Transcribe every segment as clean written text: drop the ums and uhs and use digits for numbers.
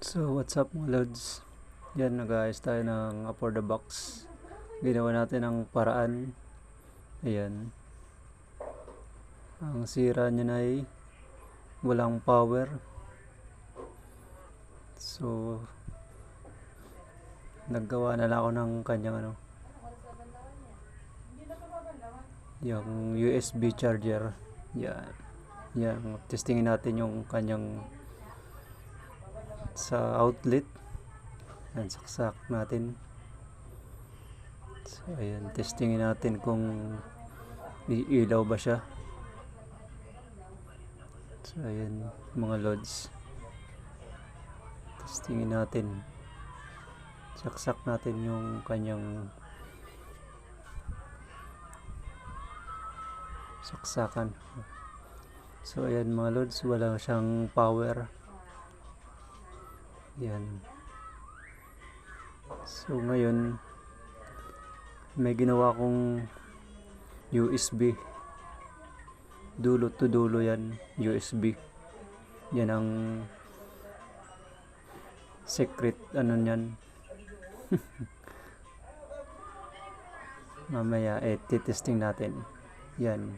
So what's up mga lods, yan nag-ayos tayo ng for the box. Ginawa natin ang paraan. Ayan, ang sira niya ay walang power. So naggawa na lang ako ng kanyang yung USB charger. Yan, testingin natin yung kanyang sa outlet. Yan, saksak natin. So ayan, testingin natin kung iilaw ba siya. So ayan mga lods, testingin natin, saksak natin yung kanyang saksakan. So ayan mga lods, wala siyang power. Yan. So ngayon may ginawa kong USB, dulo to dulo yan, USB. Yan ang secret niyan. Mamaya titesting natin. Yan,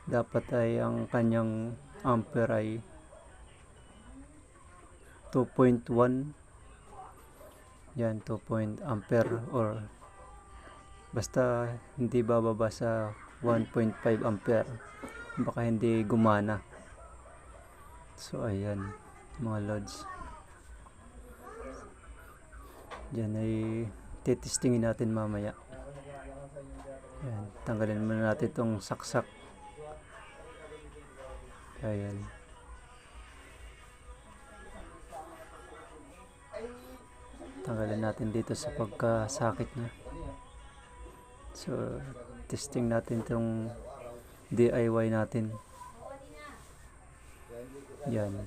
dapat ay ang kanyang ampere ay 2.1. yan, 2 ampere, or basta hindi bababa sa 1.5 ampere, baka hindi gumana. So ayan mga lods, yan ay titestingin natin mamaya. Ayan, tanggalin muna natin itong saksak. Ayan, tanggalin natin dito sa pagkasakit niya. So testing natin itong DIY natin. Yan,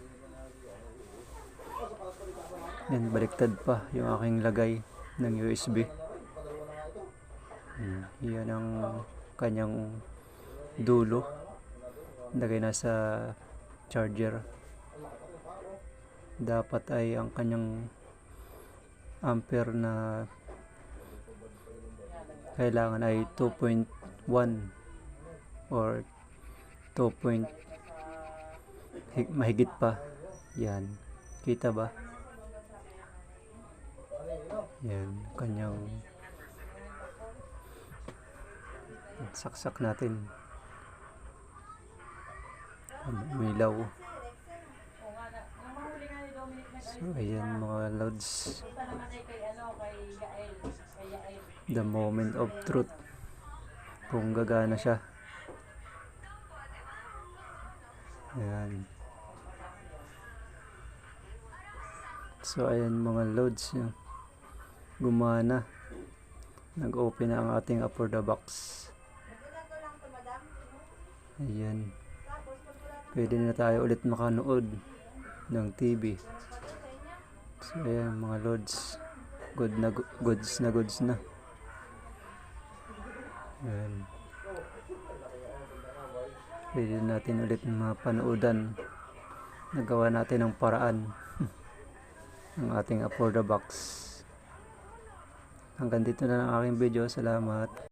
baliktad pa yung aking lagay ng USB. Yan ang kanyang dulo, lagay na sa charger. Dapat ay ang kanyang ampere na kailangan ay 2.1 or 2. Mahigit pa. Yan, kita ba? Yan, kanyang saksak natin. Umilaw. So ayan mga lods, the moment of truth, kung gagana siya. Ayan. So ayan mga lods, gumana, nag-open na ang ating for the box. Ayan, pwede na tayo ulit makanood ng TV. So ayan mga lods, goods na. Ayan, pwede natin ulit mapanoodan. Nagawa natin ang paraan ng ating for the box. Hanggang dito na lang aking video. Salamat.